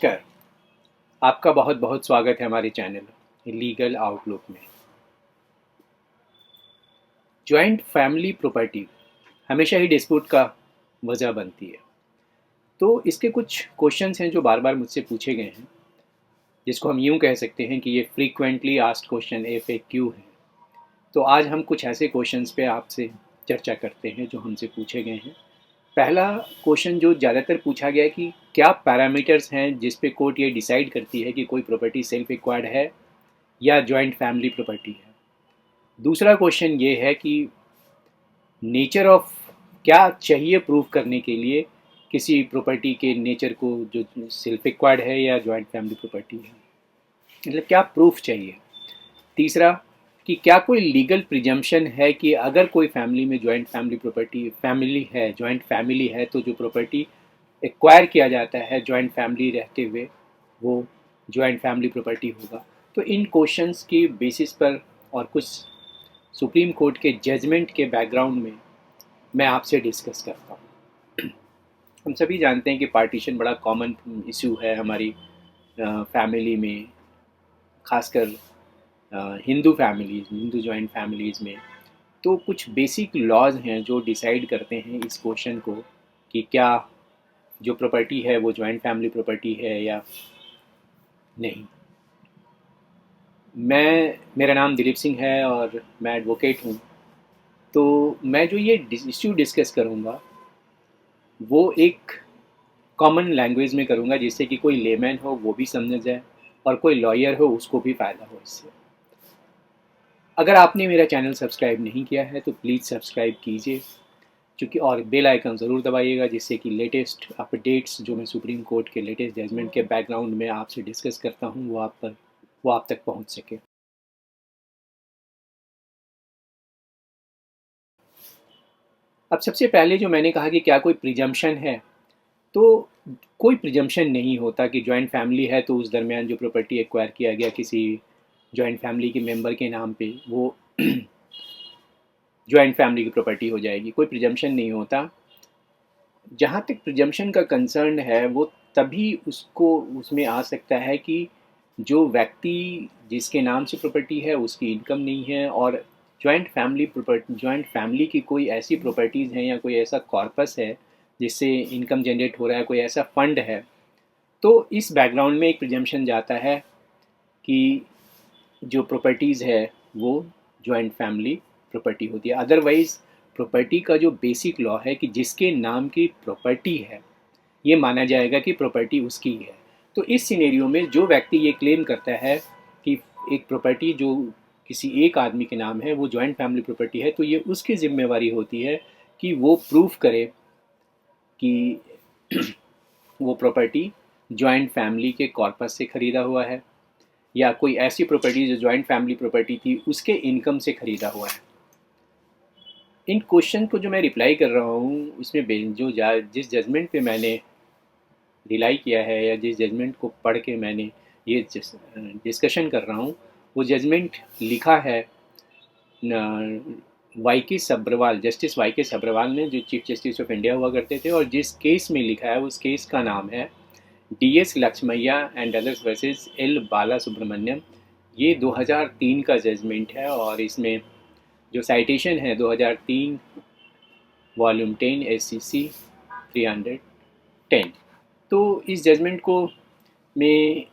नमस्कार। आपका बहुत बहुत स्वागत है हमारे चैनल लीगल आउटलुक में। जॉइंट फैमिली प्रॉपर्टी हमेशा ही डिस्प्यूट का वजह बनती है। तो इसके कुछ क्वेश्चंस हैं जो बार बार मुझसे पूछे गए हैं, जिसको हम यूं कह सकते हैं कि ये फ्रीक्वेंटली आस्क्ड क्वेश्चन FAQ है। तो आज हम कुछ ऐसे क्वेश्चंस पे आपसे चर्चा करते हैं जो हमसे पूछे गए हैं। पहला क्वेश्चन जो ज़्यादातर पूछा गया है कि क्या पैरामीटर्स हैं जिस पे कोर्ट ये डिसाइड करती है कि कोई प्रॉपर्टी सेल्फ एक्वायर्ड है या जॉइंट फैमिली प्रॉपर्टी है। दूसरा क्वेश्चन ये है कि नेचर ऑफ क्या चाहिए प्रूव करने के लिए किसी प्रॉपर्टी के नेचर को, जो सेल्फ एक्वायर्ड है या जॉइंट फैमिली प्रॉपर्टी है, मतलब क्या प्रूफ चाहिए। तीसरा कि क्या कोई लीगल प्रिजम्पशन है कि अगर कोई फैमिली में joint family property joint family है तो जो प्रॉपर्टी एक्वायर किया जाता है जॉइंट फैमिली रहते हुए वो जॉइंट फैमिली प्रॉपर्टी होगा। तो इन क्वेश्चंस की बेसिस पर और कुछ सुप्रीम कोर्ट के जजमेंट के बैकग्राउंड में मैं आपसे डिस्कस करता हूँ। हम सभी जानते हैं कि पार्टीशन बड़ा कॉमन इशू है हमारी फैमिली में, खासकर हिंदू जॉइंट फैमिलीज़ में। तो कुछ बेसिक लॉज हैं जो डिसाइड करते हैं इस क्वेश्चन को कि क्या जो प्रॉपर्टी है वो जॉइंट फैमिली प्रॉपर्टी है या नहीं। मेरा नाम दिलीप सिंह है और मैं एडवोकेट हूँ। तो मैं जो ये इश्यू डिस्कस करूँगा वो एक कॉमन लैंग्वेज में करूँगा, जिससे कि कोई लेमैन हो वो भी समझ जाए और कोई लॉयर हो उसको भी फ़ायदा हो इससे। अगर आपने मेरा चैनल सब्सक्राइब नहीं किया है तो प्लीज़ सब्सक्राइब कीजिए, क्योंकि और बेल आइकन ज़रूर दबाइएगा, जिससे कि लेटेस्ट अपडेट्स जो मैं सुप्रीम कोर्ट के लेटेस्ट जजमेंट के बैकग्राउंड में आपसे डिस्कस करता हूँ वो आप तक पहुँच सके। अब सबसे पहले जो मैंने कहा कि क्या कोई प्रिजम्पशन है, तो कोई प्रिजम्पशन नहीं होता कि जॉइंट फैमिली है तो उस दरमियान जो प्रॉपर्टी एक्वायर किया गया किसी जॉइंट फैमिली के मेंबर के नाम पे वो जॉइंट फैमिली की प्रॉपर्टी हो जाएगी। कोई प्रिजम्पशन नहीं होता। जहाँ तक प्रिजम्पशन का कंसर्न है वो तभी उसको उसमें आ सकता है कि जो व्यक्ति जिसके नाम से प्रॉपर्टी है उसकी इनकम नहीं है और जॉइंट फैमिली की कोई ऐसी प्रॉपर्टीज़ हैं या कोई ऐसा कॉर्पस है जिससे इनकम जनरेट हो रहा है, कोई ऐसा फंड है। तो इस बैकग्राउंड में एक प्रिजम्पशन जाता है कि जो प्रॉपर्टीज़ है वो जॉइंट फैमिली प्रॉपर्टी होती है। अदरवाइज़ प्रॉपर्टी का जो बेसिक लॉ है कि जिसके नाम की प्रॉपर्टी है ये माना जाएगा कि प्रॉपर्टी उसकी है। तो इस सिनेरियो में जो व्यक्ति ये क्लेम करता है कि एक प्रॉपर्टी जो किसी एक आदमी के नाम है वो जॉइंट फैमिली प्रॉपर्टी है, तो ये उसकी जिम्मेवारी होती है कि वो प्रूफ करे कि वो प्रॉपर्टी जॉइंट फैमिली के कॉर्पस से ख़रीदा हुआ है या कोई ऐसी प्रॉपर्टी जो जॉइंट फैमिली प्रॉपर्टी थी उसके इनकम से ख़रीदा हुआ है। इन क्वेश्चन को जो मैं रिप्लाई कर रहा हूँ उसमें जिस जजमेंट पे मैंने रिलाई किया है या जिस जजमेंट को पढ़ के मैंने ये डिस्कशन कर रहा हूँ वो जजमेंट लिखा है जस्टिस वाई के सब्रवाल ने, जो चीफ जस्टिस ऑफ इंडिया हुआ करते थे, और जिस केस में लिखा है उस केस का नाम है DS Lakshmaiah and others versus L Bala Subramaniam. ये 2003 का जजमेंट है और इसमें जो साइटेशन है 2003 वॉल्यूम 10 SCC 310। तो इस जजमेंट को में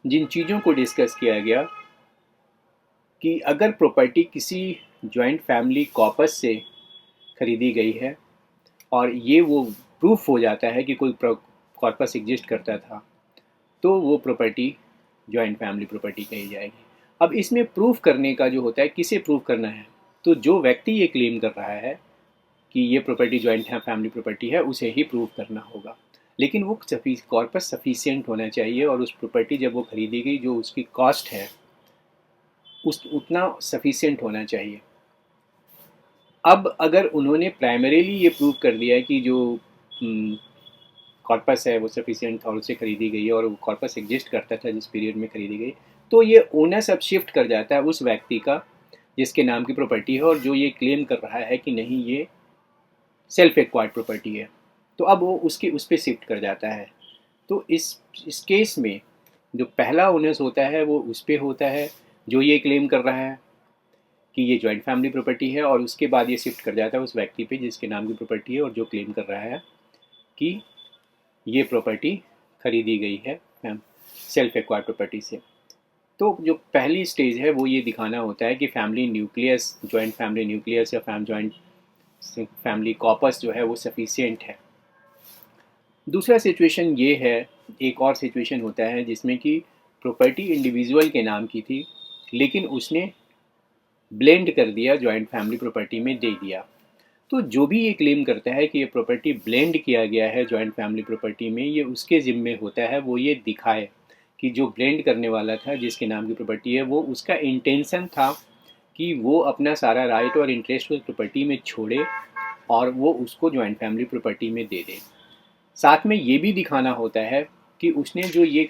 जिन चीज़ों को डिस्कस किया गया कि अगर प्रॉपर्टी किसी जॉइंट फैमिली कॉर्पस से ख़रीदी गई है और ये वो प्रूफ हो जाता है कि कोई कॉर्पस एग्जिस्ट करता था, तो वो प्रॉपर्टी जॉइंट फैमिली प्रॉपर्टी कही जाएगी। अब इसमें प्रूफ करने का जो होता है, किसे प्रूफ करना है, तो जो व्यक्ति ये क्लेम कर रहा है कि ये प्रॉपर्टी जॉइंट फैमिली प्रॉपर्टी है उसे ही प्रूव करना होगा। लेकिन वो कॉर्पस सफिशिएंट होना चाहिए और उस प्रॉपर्टी जब वो खरीदी गई जो उसकी कॉस्ट है उतना सफिशिएंट होना चाहिए। अब अगर उन्होंने प्राइमरीली ये प्रूव कर दिया है कि जो कॉर्पस है वो सफिशिएंट था और उससे खरीदी गई है और वो कॉर्पस एग्जिस्ट करता था जिस पीरियड में खरीदी गई, तो ये ओनर्स अब शिफ्ट कर जाता है उस व्यक्ति का जिसके नाम की प्रॉपर्टी है और जो ये क्लेम कर रहा है कि नहीं ये सेल्फ एक्वायर्ड प्रॉपर्टी है। तो अब वो उस पर शिफ्ट कर जाता है। तो इस केस में जो पहला ओनर्स होता है वो उस पे होता है जो ये क्लेम कर रहा है कि ये जॉइंट फैमिली प्रॉपर्टी है, और उसके बाद ये शिफ्ट कर जाता है उस व्यक्ति पे जिसके नाम की प्रॉपर्टी है और जो क्लेम कर रहा है कि ये प्रॉपर्टी खरीदी गई है सेल्फ एक्वायर्ड प्रॉपर्टी से। तो जो पहली स्टेज है वो ये दिखाना होता है कि family nucleus, joint family nucleus या जॉइंट फैमिली कॉपस जो है वो सफिशिएंट है। दूसरा सिचुएशन ये है, एक और सिचुएशन होता है जिसमें कि प्रॉपर्टी इंडिविजुअल के नाम की थी लेकिन उसने ब्लेंड कर दिया, जॉइंट फैमिली प्रॉपर्टी में दे दिया। तो जो भी ये क्लेम करता है कि ये प्रॉपर्टी ब्लेंड किया गया है जॉइंट फैमिली प्रॉपर्टी में, ये उसके ज़िम्मे होता है वो ये दिखाए कि जो ब्लेंड करने वाला था जिसके नाम की प्रॉपर्टी है वो उसका इंटेंशन था कि वो अपना सारा राइट और इंटरेस्ट उस प्रॉपर्टी में छोड़े और वो उसको जॉइंट फैमिली प्रॉपर्टी में दे दे। साथ में ये भी दिखाना होता है कि उसने जो ये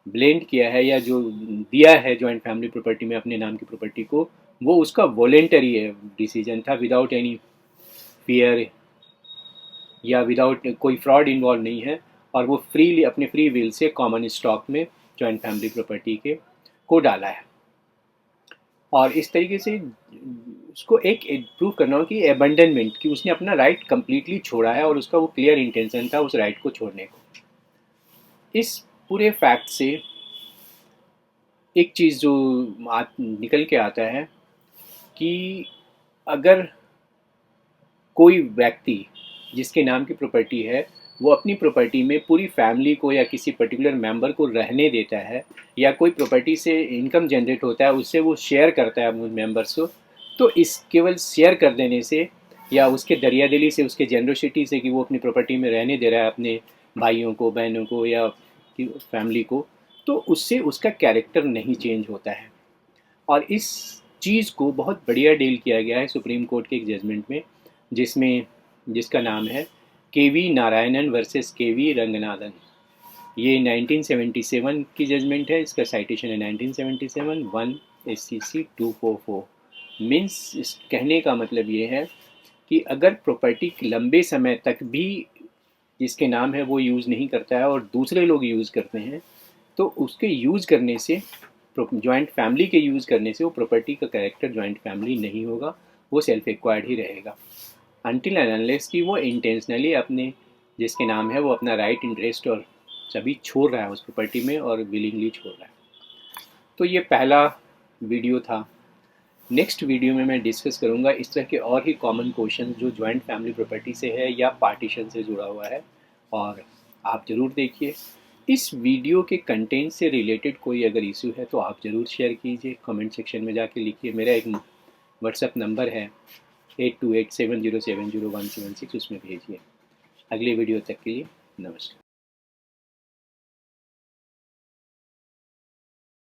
ब्लेंड किया है या जो दिया है जॉइंट फैमिली प्रॉपर्टी में अपने नाम की प्रॉपर्टी को, वो उसका वॉलेंटरी है डिसीजन था, विदाउट एनी फियर या विदाउट कोई फ्रॉड इन्वॉल्व नहीं है, और वो फ्रीली अपने free will say common stock में जॉइंट फैमिली प्रॉपर्टी के को डाला है। और इस तरीके से उसको एक प्रूव करना हो कि एबंडनमेंट, कि उसने अपना राइट कंप्लीटली छोड़ा है और उसका वो क्लियर इंटेंशन था उस राइट को छोड़ने को। इस पूरे फैक्ट से एक चीज़ जो निकल के आता है कि अगर कोई व्यक्ति जिसके नाम की प्रॉपर्टी है वो अपनी प्रॉपर्टी में पूरी फैमिली को या किसी पर्टिकुलर मेंबर को रहने देता है, या कोई प्रॉपर्टी से इनकम जनरेट होता है उससे वो शेयर करता है उन मेंबर्स को, तो इस केवल शेयर कर देने से या उसके दरियादिली से, उसके जेनरोसिटी से कि वो अपनी प्रॉपर्टी में रहने दे रहा है अपने भाइयों को, बहनों को या फैमिली को, तो उससे उसका कैरेक्टर नहीं चेंज होता है। और इस चीज़ को बहुत बढ़िया डील किया गया है सुप्रीम कोर्ट के एक जजमेंट में, जिसका नाम है केवी नारायणन वर्सेस केवी रंगनाथन। ये 1977 की जजमेंट है, इसका साइटेशन है 1977 1 SCC 244। मीन्स इस कहने का मतलब ये है कि अगर प्रॉपर्टी लंबे समय तक भी जिसके नाम है वो यूज़ नहीं करता है और दूसरे लोग यूज़ करते हैं, तो उसके यूज़ करने से, जॉइंट फैमिली के यूज़ करने से वो प्रॉपर्टी का कैरेक्टर जॉइंट फैमिली नहीं होगा, वो सेल्फ एक्वायर्ड ही रहेगा, अनटिल एंड अनलेस कि वो इंटेंशनली अपने जिसके नाम है वो अपना राइट, इंटरेस्ट और सभी छोड़ रहा है उस प्रॉपर्टी में और विलिंगली छोड़ रहा है। तो ये पहला वीडियो था। नेक्स्ट वीडियो में मैं डिस्कस करूँगा इस तरह के और ही कॉमन क्वेश्चन जो जॉइंट फैमिली प्रॉपर्टी से है या पार्टीशन से जुड़ा हुआ है, और आप ज़रूर देखिए। इस वीडियो के कंटेंट से रिलेटेड कोई अगर इशू है तो आप ज़रूर शेयर कीजिए, कमेंट सेक्शन में जाके लिखिए। मेरा एक व्हाट्सएप नंबर है 8287070176, उसमें भेजिए। अगले वीडियो तक के लिए नमस्कार।